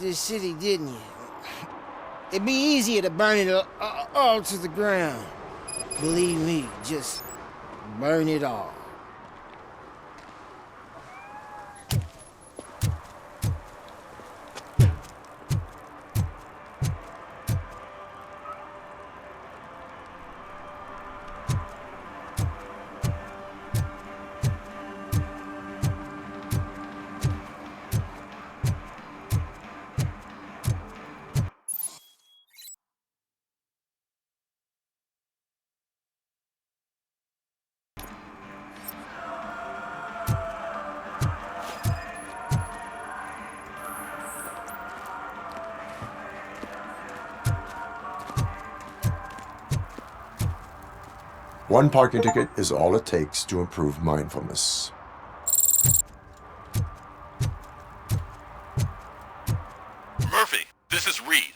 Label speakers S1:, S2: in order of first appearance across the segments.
S1: this city, didn't you? It'd be easier to burn it all to the ground. Believe me, just burn it all.
S2: One parking ticket is all it takes to improve mindfulness.
S3: Murphy, this is Reed.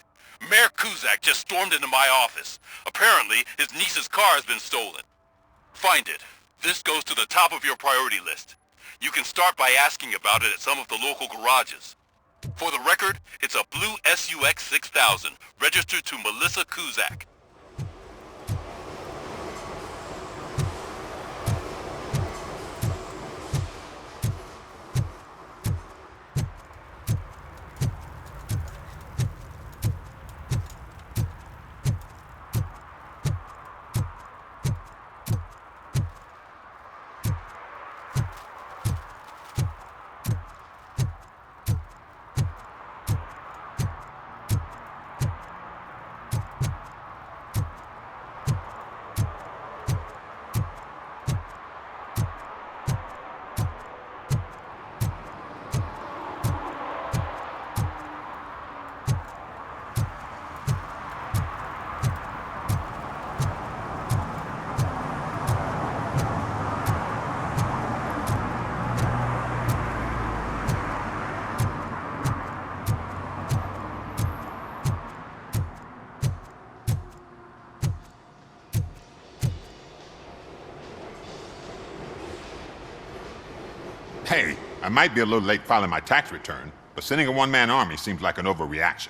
S3: Mayor Kuzak just stormed into my office. Apparently, his niece's car has been stolen. Find it. This goes to the top of your priority list. You can start by asking about it at some of the local garages. For the record, it's a blue SUX 6000, registered to Melissa Kuzak.
S4: Hey, I might be a little late filing my tax return, but sending a one-man army seems like an overreaction.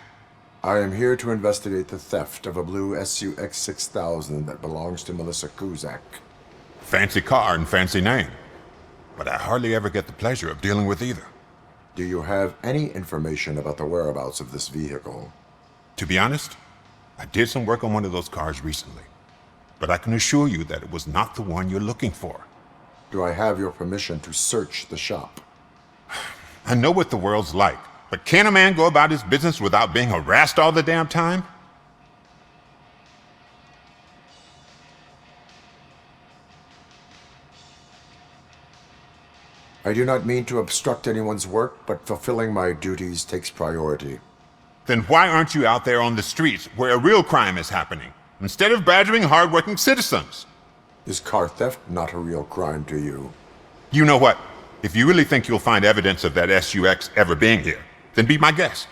S2: I am here to investigate the theft of a blue SUX 6000 that belongs to Melissa Kuzak.
S4: Fancy car and fancy name, but I hardly ever get the pleasure of dealing with either.
S2: Do you have any information about the whereabouts of this vehicle?
S4: To be honest, I did some work on one of those cars recently, but I can assure you that it was not the one you're looking for.
S2: Do I have your permission to search the shop?
S4: I know what the world's like, but can a man go about his business without being harassed all the damn time?
S2: I do not mean to obstruct anyone's work, but fulfilling my duties takes priority.
S4: Then why aren't you out there on the streets where a real crime is happening, instead of badgering hardworking citizens?
S2: Is car theft not a real crime to you?
S4: You know what? If you really think you'll find evidence of that SUX ever being here, then be my guest.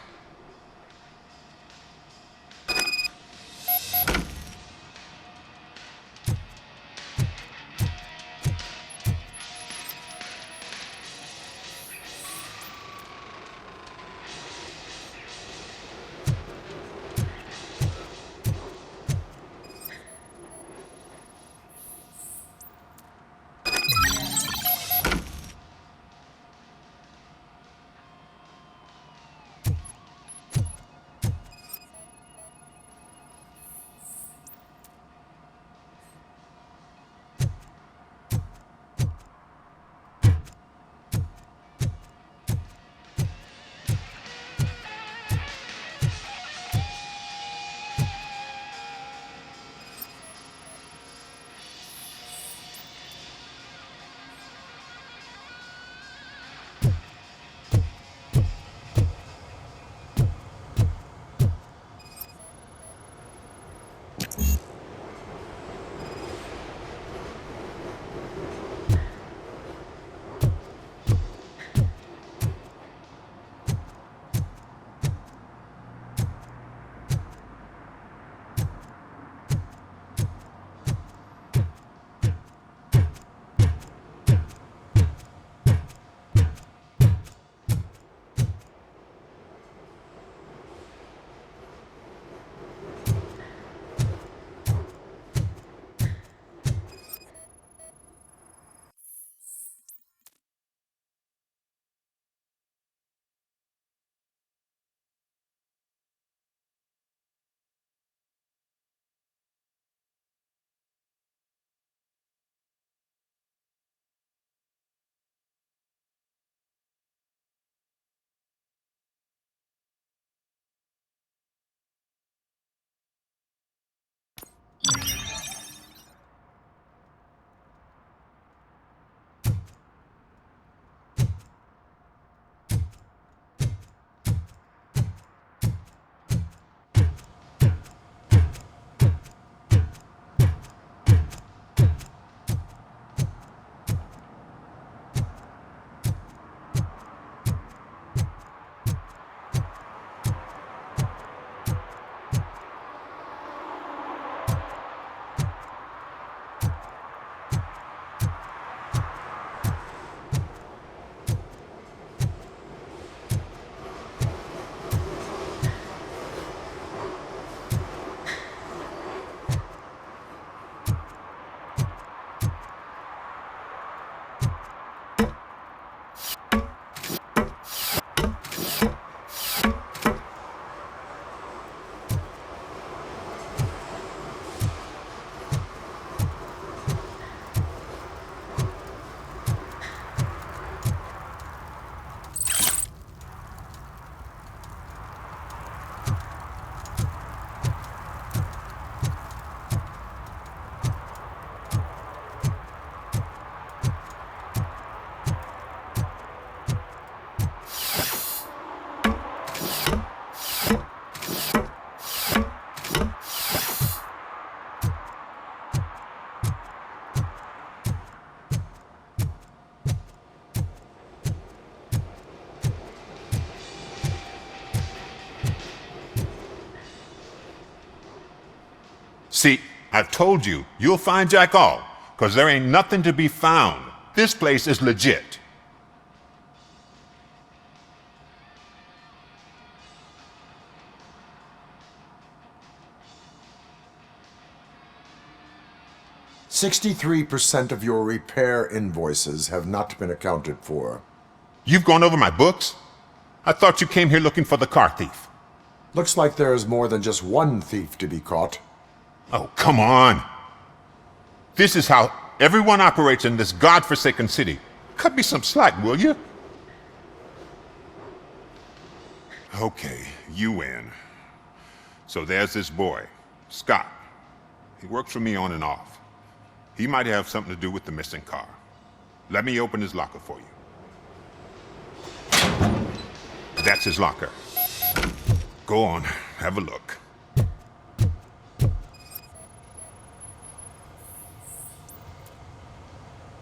S4: See, I told you, you'll find Jack All, because there ain't nothing to be found. This place is legit.
S2: "63% of your repair invoices have not been accounted for.
S4: You've gone over my books? I thought you came here looking for the car thief.
S2: Looks like there's more than just one thief to be caught.
S4: Oh, come on. This is how everyone operates in this godforsaken city. Cut me some slack, will you? Okay, you win. So there's this boy, Scott. He works for me on and off. He might have something to do with the missing car. Let me open his locker for you. That's his locker. Go on, have a look.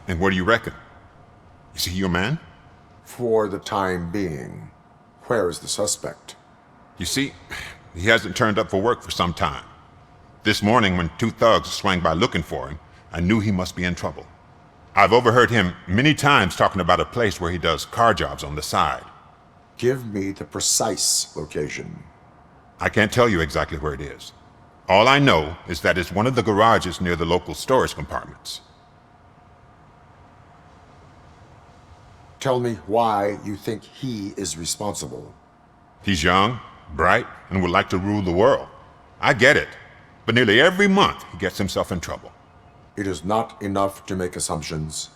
S4: And what do you reckon? Is he your man?
S2: For the time being. Where is the suspect?
S4: You see, he hasn't turned up for work for some time. This morning, when two thugs swang by looking for him, I knew he must be in trouble. I've overheard him many times talking about a place where he does car jobs on the side.
S2: Give me the precise location.
S4: I can't tell you exactly where it is. All I know is that it's one of the garages near the local storage compartments.
S2: Tell me why you think he is responsible.
S4: He's young, bright, and would like to rule the world. I get it, but nearly every month he gets himself in trouble.
S2: It is not enough to make assumptions.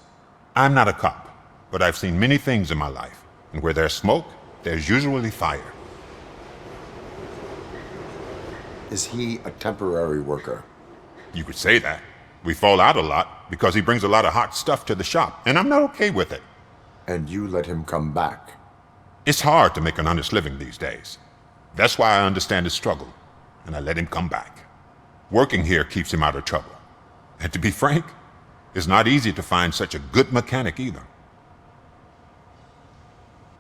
S4: I'm not a cop, but I've seen many things in my life, and where there's smoke, there's usually fire.
S2: Is he a temporary worker?
S4: You could say that. We fall out a lot because he brings a lot of hot stuff to the shop, and I'm not okay with it.
S2: And you let him come back?
S4: It's hard to make an honest living these days. That's why I understand his struggle, and I let him come back. Working here keeps him out of trouble. And to be frank, it's not easy to find such a good mechanic either.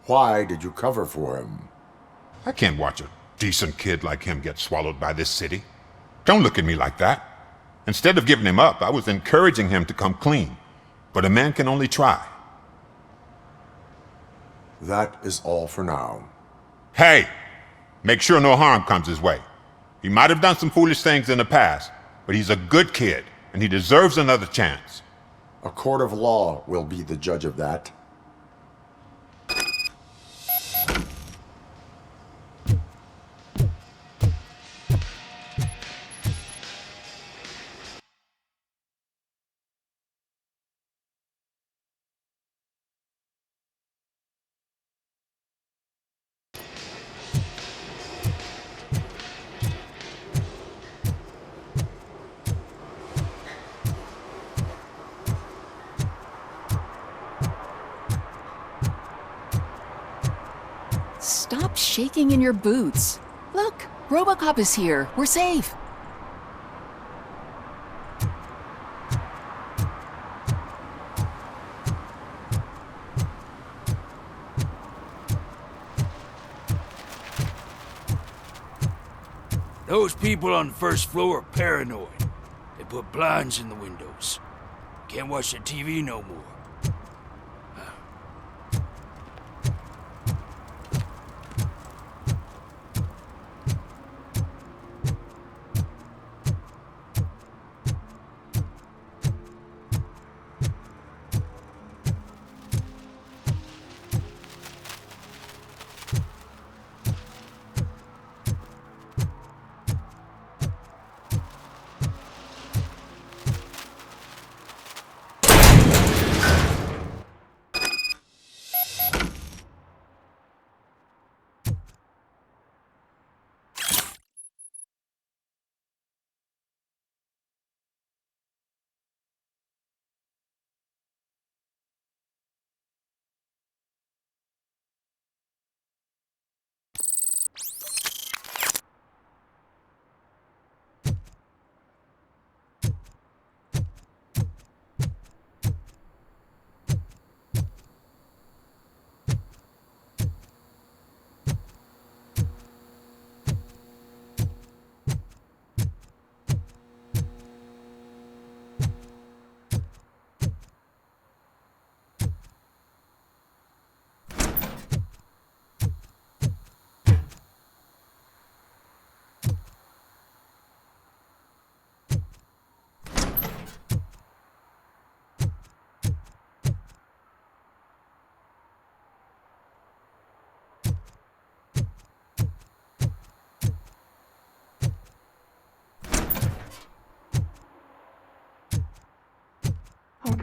S2: Why did you cover for him?
S4: I can't watch a decent kid like him get swallowed by this city. Don't look at me like that. Instead of giving him up, I was encouraging him to come clean. But a man can only try.
S2: That is all for now.
S4: Hey! Make sure no harm comes his way. He might have done some foolish things in the past, but he's a good kid, and he deserves another chance.
S2: A court of law will be the judge of that.
S5: Stop shaking in your boots. Look, RoboCop is here. We're safe.
S6: Those people on the first floor are paranoid. They put blinds in the windows. Can't watch the TV no more.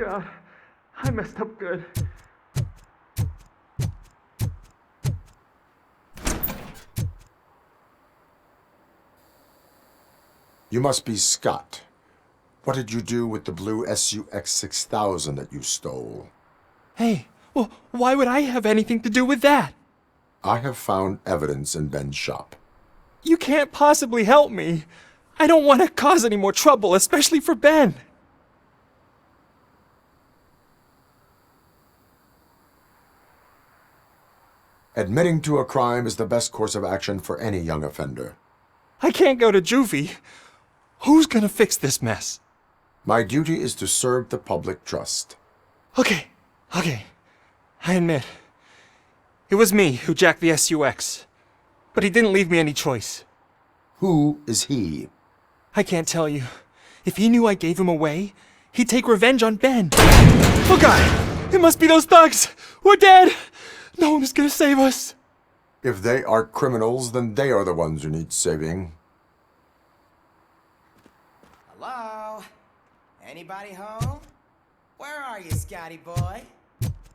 S7: God. I messed up good.
S2: You must be Scott. What did you do with the blue SUX 6000 that you stole?
S7: Hey, well, why would I have anything to do with that?
S2: I have found evidence in Ben's shop.
S7: You can't possibly help me. I don't want to cause any more trouble, especially for Ben.
S2: Admitting to a crime is the best course of action for any young offender.
S7: I can't go to juvie. Who's gonna fix this mess?
S2: My duty is to serve the public trust.
S7: Okay. I admit. It was me who jacked the SUX. But he didn't leave me any choice.
S2: Who is he?
S7: I can't tell you. If he knew I gave him away, he'd take revenge on Ben. Oh God! It must be those thugs! We're dead! No one is gonna save us.
S2: If they are criminals, then they are the ones who need saving.
S1: Hello? Anybody home? Where are you, Scotty boy?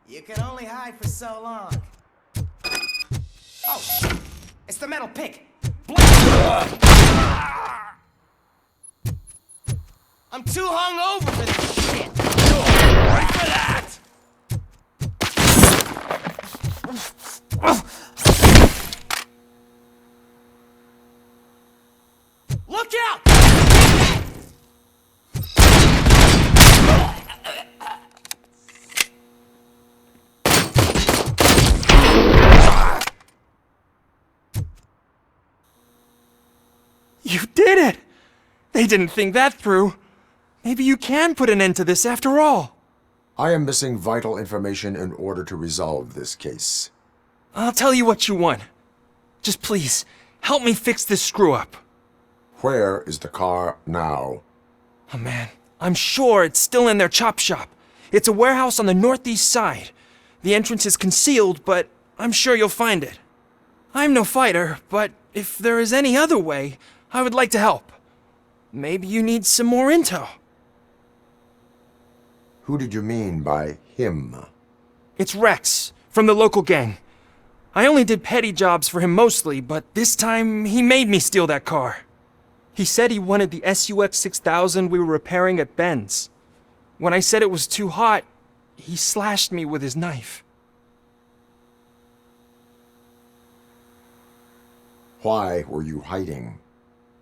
S1: You can only hide for so long. Oh, shit. It's the metal pick. I'm too hungover for this shit. Wait for that! Look out!
S7: You did it! They didn't think that through. Maybe you can put an end to this after all.
S2: I am missing vital information in order to resolve this case.
S7: I'll tell you what you want. Just please, help me fix this screw-up.
S2: Where is the car now?
S7: Oh man, I'm sure it's still in their chop shop. It's a warehouse on the northeast side. The entrance is concealed, but I'm sure you'll find it. I'm no fighter, but if there is any other way, I would like to help. Maybe you need some more intel.
S2: Who did you mean by him?
S7: It's Rex, from the local gang. I only did petty jobs for him mostly, but this time he made me steal that car. He said he wanted the SUX 6000 we were repairing at Ben's. When I said it was too hot, he slashed me with his knife.
S2: Why were you hiding?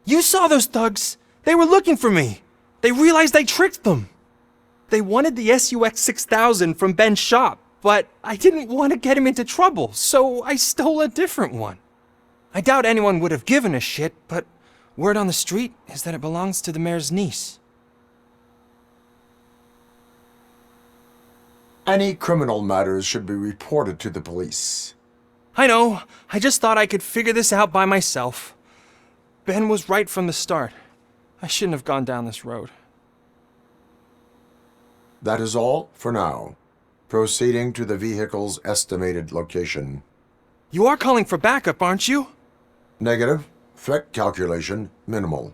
S7: You saw those thugs! They were looking for me! They realized I tricked them! They wanted the SUX 6000 from Ben's shop, but I didn't want to get him into trouble, so I stole a different one. I doubt anyone would have given a shit, but word on the street is that it belongs to the mayor's niece.
S2: Any criminal matters should be reported to the police.
S7: I know, I just thought I could figure this out by myself. Ben was right from the start. I shouldn't have gone down this road.
S2: That is all for now. Proceeding to the vehicle's estimated location.
S7: You are calling for backup, aren't you?
S2: Negative. Threat calculation minimal.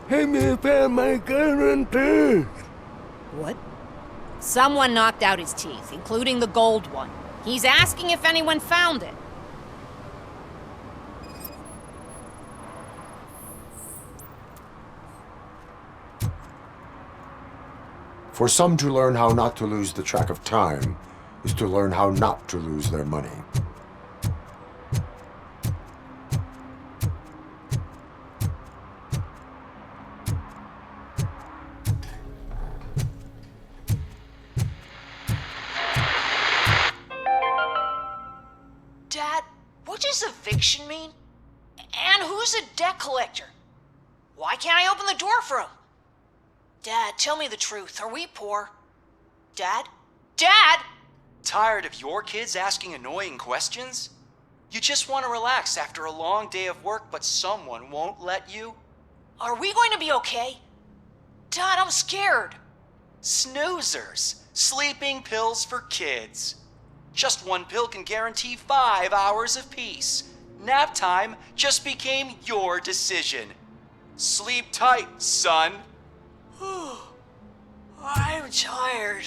S6: Hey, me found my gun and purse.
S8: What? Someone knocked out his teeth, including the gold one. He's asking if anyone found it.
S2: For some to learn how not to lose the track of time is to learn how not to lose their money.
S9: Dad, what does eviction mean? And who's a debt collector? Why can't I open the door for him? Dad, tell me the truth. Are we poor? Dad? Dad!
S10: Tired of your kids asking annoying questions? You just want to relax after a long day of work, but someone won't let you?
S9: Are we going to be okay? Dad, I'm scared.
S10: Snoozers. Sleeping pills for kids. Just one pill can guarantee 5 hours of peace. Nap time just became your decision. Sleep tight, son.
S9: I'm tired.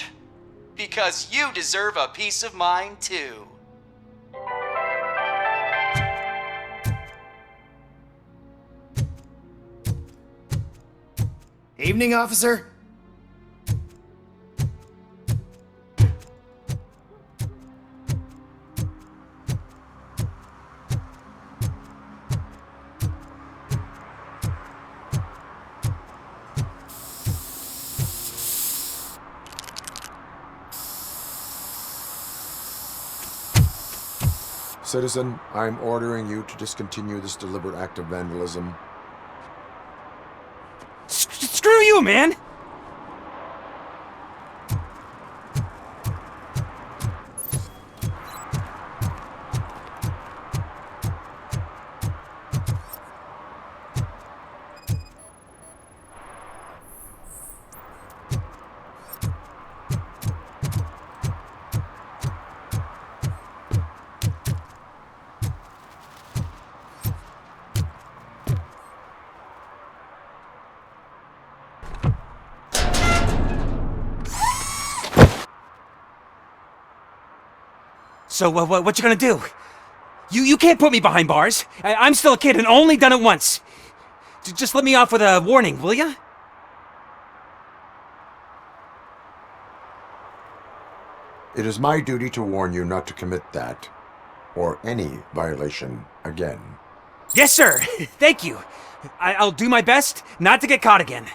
S10: Because you deserve a peace of mind, too.
S11: Evening, officer.
S2: Citizen, I'm ordering you to discontinue this deliberate act of vandalism.
S7: Screw you, man! So, what you gonna do? You can't put me behind bars. I'm still a kid and only done it once. Just let me off with a warning, will ya?
S2: It is my duty to warn you not to commit that, or any violation, again.
S7: Yes, sir. Thank you. I'll do my best not to get caught again.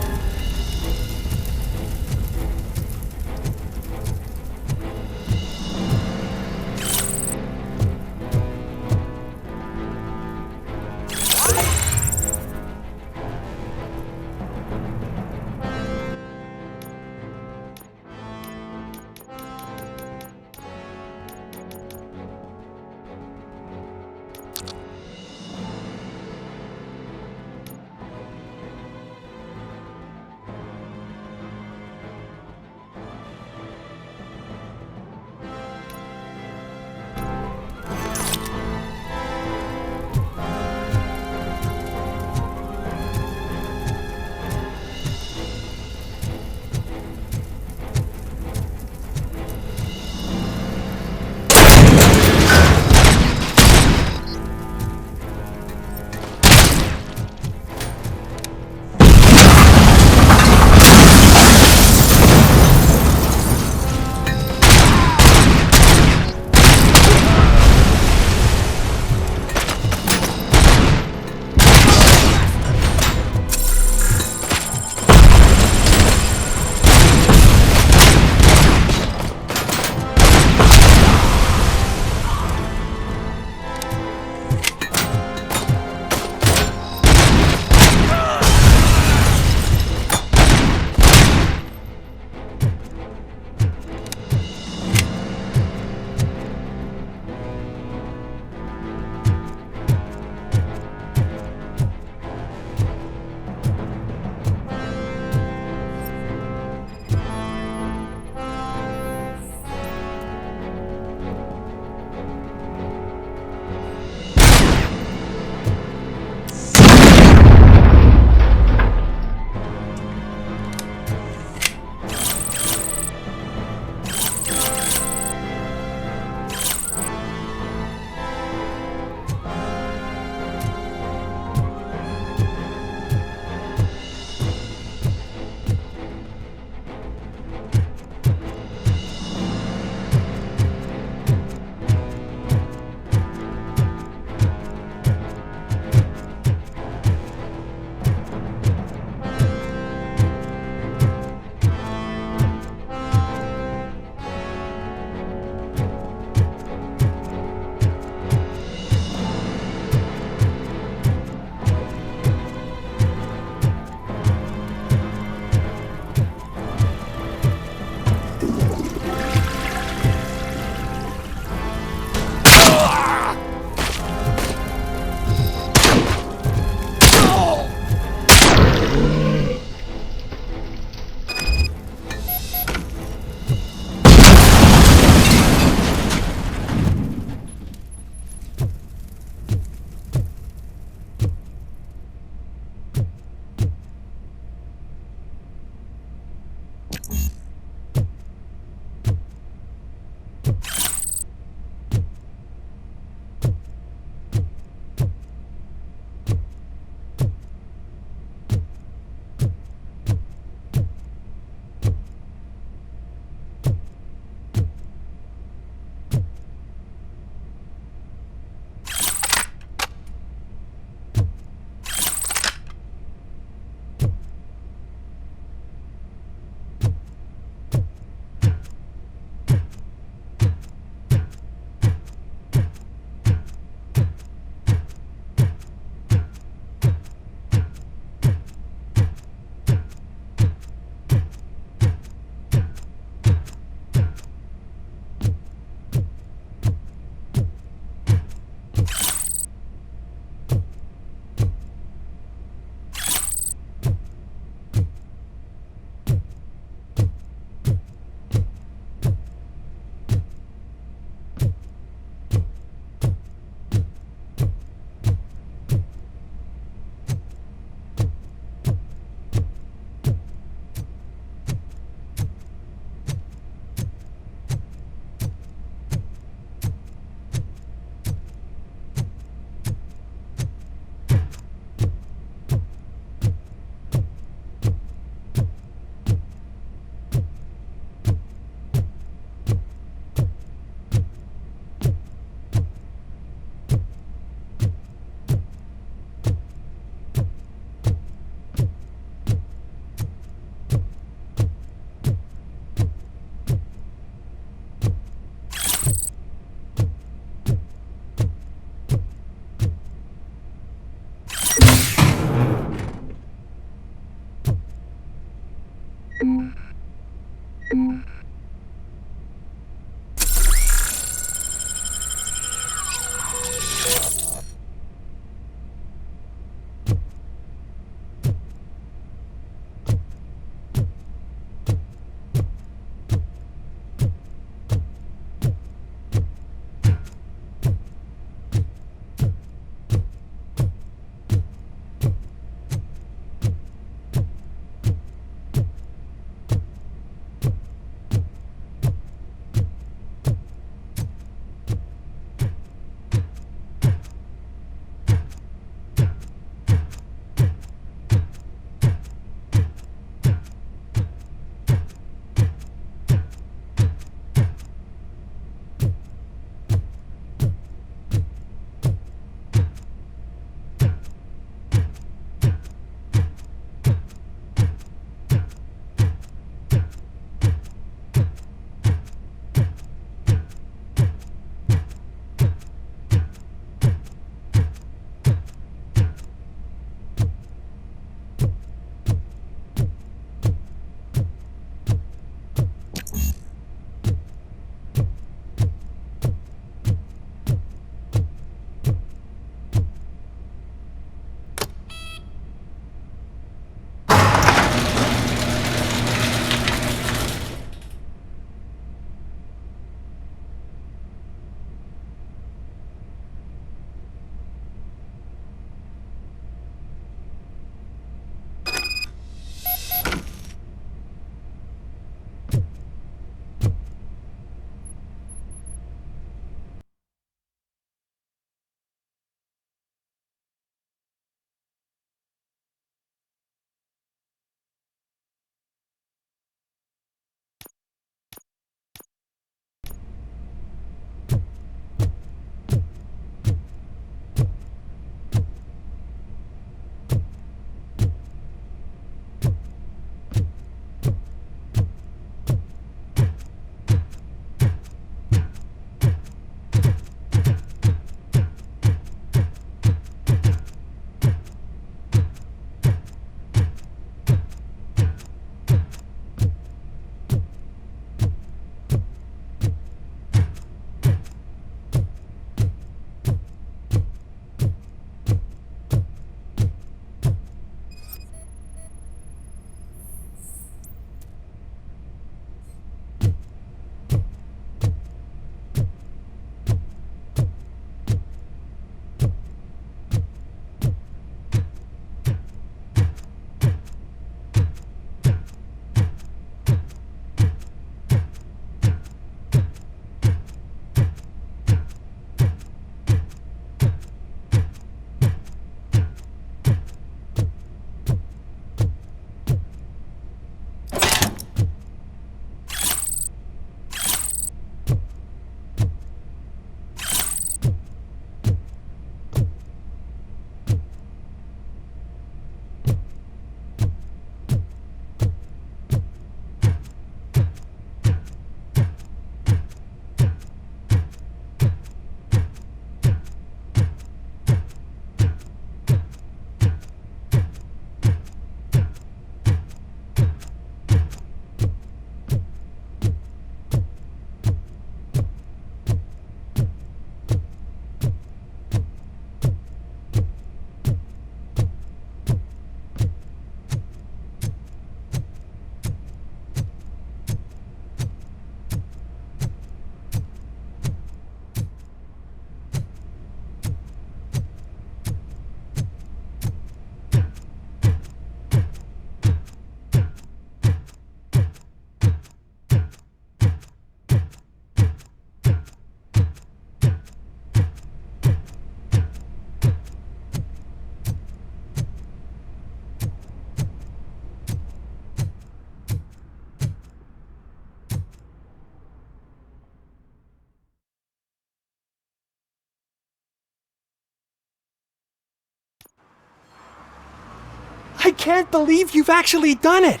S7: I can't believe you've actually done it!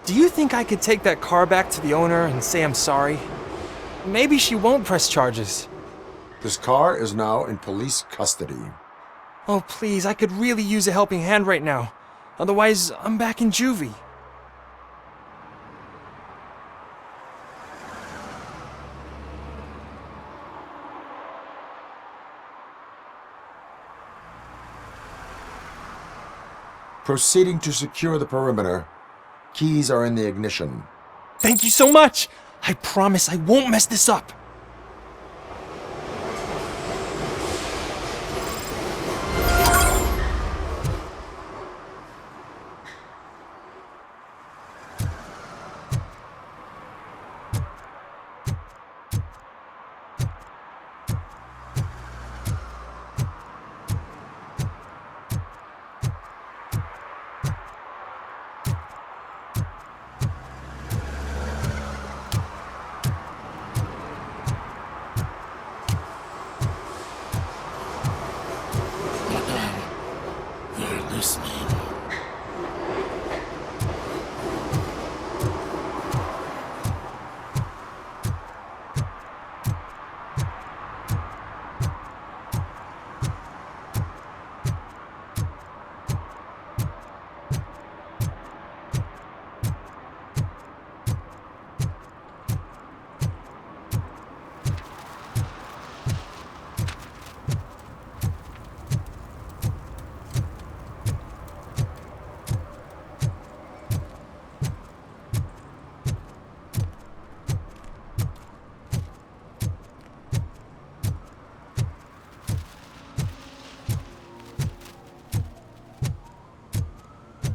S7: Do you think I could take that car back to the owner and say I'm sorry? Maybe she won't press charges.
S2: This car is now in police custody.
S7: Oh, please, I could really use a helping hand right now. Otherwise, I'm back in juvie.
S2: Proceeding to secure the perimeter. Keys are in the ignition.
S7: Thank you so much! I promise I won't mess this up.
S1: They're listening.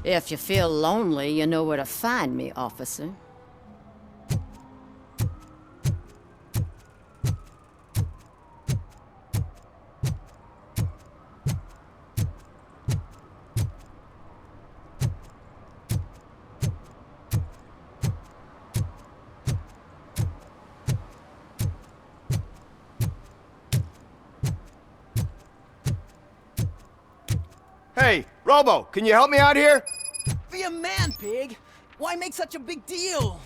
S8: If you feel lonely, you know where to find me, officer.
S11: Hey, Robo, can you help me out here?
S12: Be a man, pig! Why make such a big deal?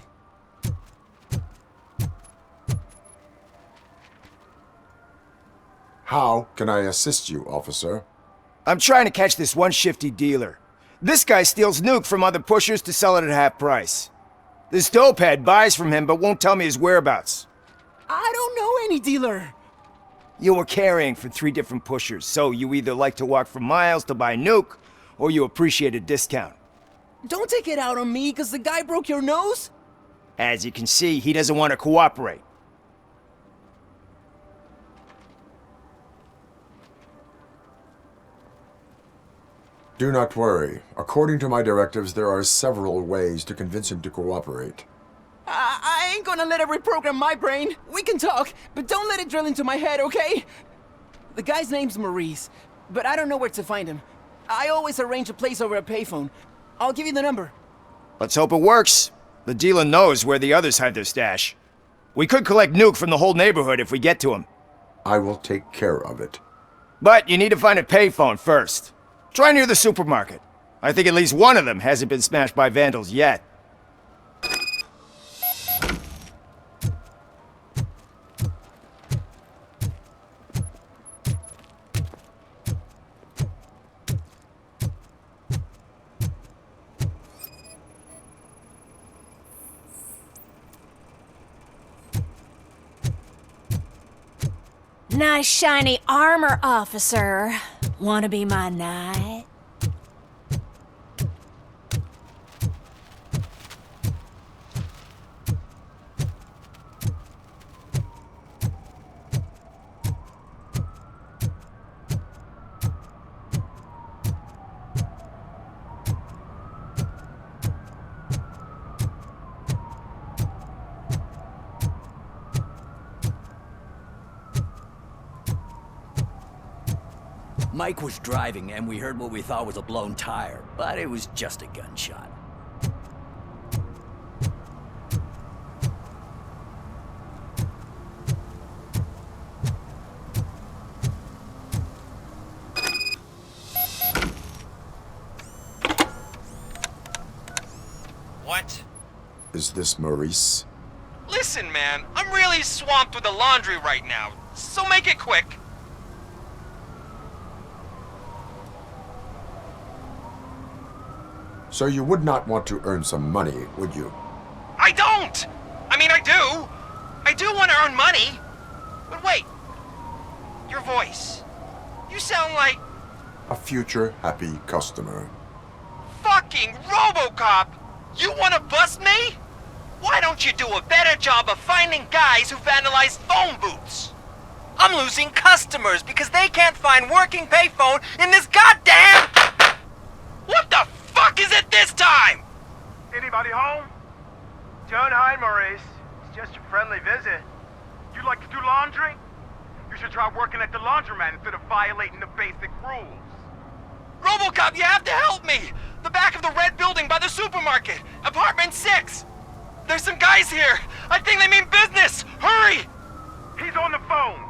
S2: How can I assist you, officer?
S11: I'm trying to catch this one shifty dealer. This guy steals nuke from other pushers to sell it at half price. This dopehead buys from him but won't tell me his whereabouts.
S12: I don't know any dealer.
S11: You were carrying for 3 different pushers, so you either like to walk for miles to buy nuke, or you appreciate a discount.
S12: Don't take it out on me, because the guy broke your nose?
S11: As you can see, he doesn't want to cooperate.
S2: Do not worry. According to my directives, there are several ways to convince him to cooperate.
S12: I ain't gonna let it reprogram my brain. We can talk, but don't let it drill into my head, okay? The guy's name's Maurice, but I don't know where to find him. I always arrange a place over a payphone. I'll give you the number.
S11: Let's hope it works. The dealer knows where the others hide their stash. We could collect nuke from the whole neighborhood if we get to him.
S2: I will take care of it.
S11: But you need to find a payphone first. Try near the supermarket. I think at least one of them hasn't been smashed by vandals yet.
S9: Nice shiny armor, officer. Wanna be my knight?
S13: Mike was driving and we heard what we thought was a blown tire, but it was just a gunshot.
S14: What?
S2: Is this Maurice?
S7: Listen, man, I'm really swamped with the laundry right now, so make it quick.
S2: So you would not want to earn some money, would you?
S7: I don't! I mean, I do. I do want to earn money. But wait. Your voice. You sound like...
S2: A future happy customer.
S7: fucking RoboCop! You want to bust me? Why don't you do a better job of finding guys who vandalize phone booths? I'm losing customers because they can't find working payphone in this goddamn... What the fuck is it this time?
S15: Anybody home? Don't hide, Maurice. It's just a friendly visit. You like to do laundry? You should try working at the laundromat instead of violating the basic rules.
S7: RoboCop, you have to help me! The back of the red building by the supermarket, apartment 6. There's some guys here. I think they mean business. Hurry!
S15: He's on the phone.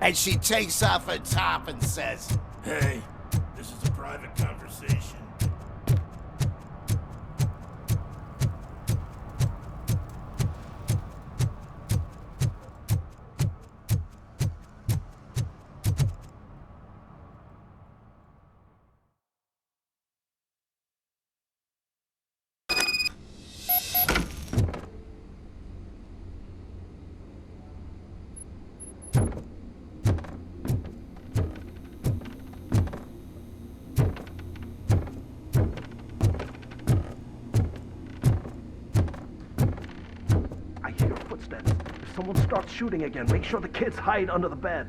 S1: And she takes off her top and says,
S6: Hey, this is a private conversation.
S15: If someone starts shooting again, make sure the kids hide under the bed.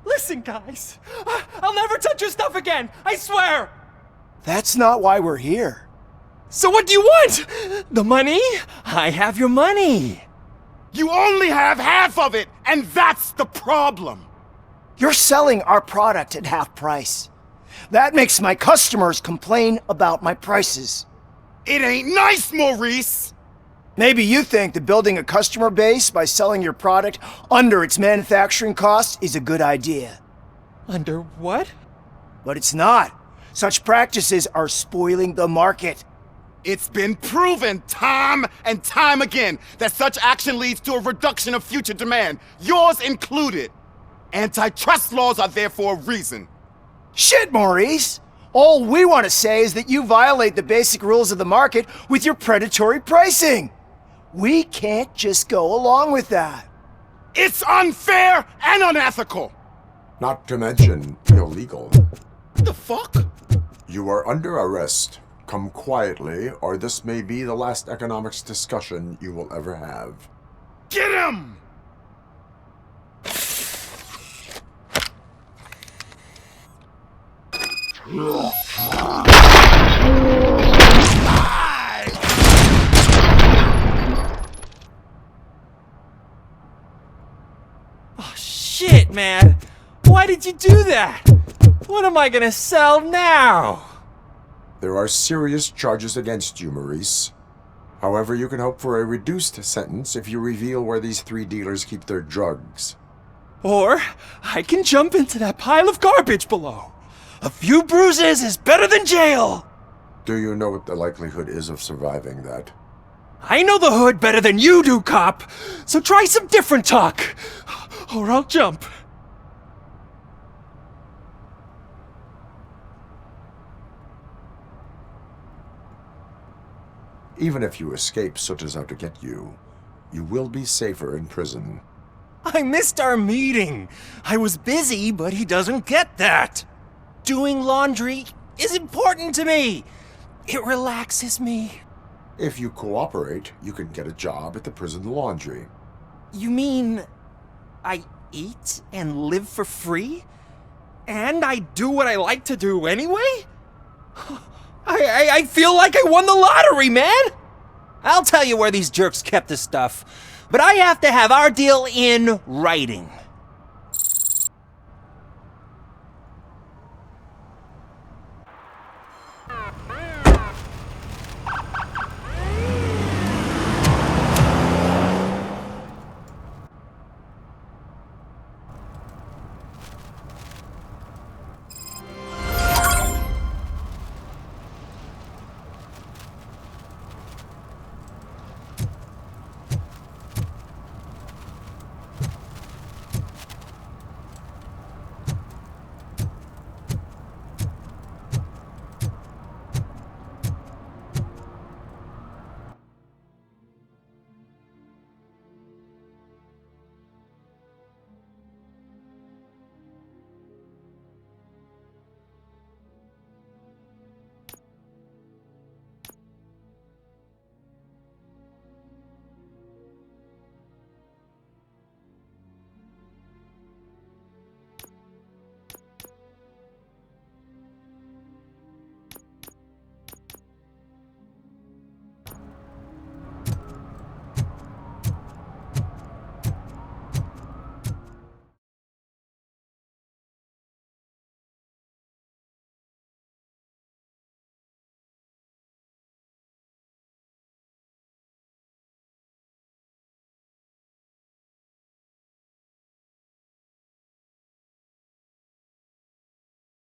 S7: Listen, guys. I'll never touch your stuff again. I swear.
S11: That's not why we're here.
S7: So what do you want? The money? I have your money.
S14: You only have half of it, and that's the problem.
S11: You're selling our product at half price. That makes my customers complain about my prices.
S14: It ain't nice, Maurice!
S11: Maybe you think that building a customer base by selling your product under its manufacturing cost is a good idea.
S7: Under what?
S11: But it's not. Such practices are spoiling the market.
S14: It's been proven time and time again that such action leads to a reduction of future demand, yours included. Antitrust laws are there for a reason.
S11: Shit, Maurice! All we want to say is that you violate the basic rules of the market with your predatory pricing. We can't just go along with that.
S14: It's unfair and unethical!
S2: Not to mention illegal.
S14: The fuck?
S2: You are under arrest. Come quietly, or this may be the last economics discussion you will ever have.
S14: Get him!
S7: Oh, shit, man. Why did you do that? What am I gonna sell now?
S2: There are serious charges against you, Maurice. However, you can hope for a reduced sentence if you reveal where these 3 dealers keep their drugs.
S7: Or I can jump into that pile of garbage below. A few bruises is better than jail.
S2: Do you know what the likelihood is of surviving that?
S7: I know the hood better than you do, cop. So try some different talk, or I'll jump.
S2: Even if you escape Soot is out to get you, you will be safer in prison.
S7: I missed our meeting. I was busy, but he doesn't get that. Doing laundry is important to me. It relaxes me.
S2: If you cooperate, you can get a job at the prison laundry.
S7: You mean I eat and live for free? And I do what I like to do anyway? I feel like I won the lottery, man! I'll tell you where these jerks kept the stuff, but I have to have our deal in writing.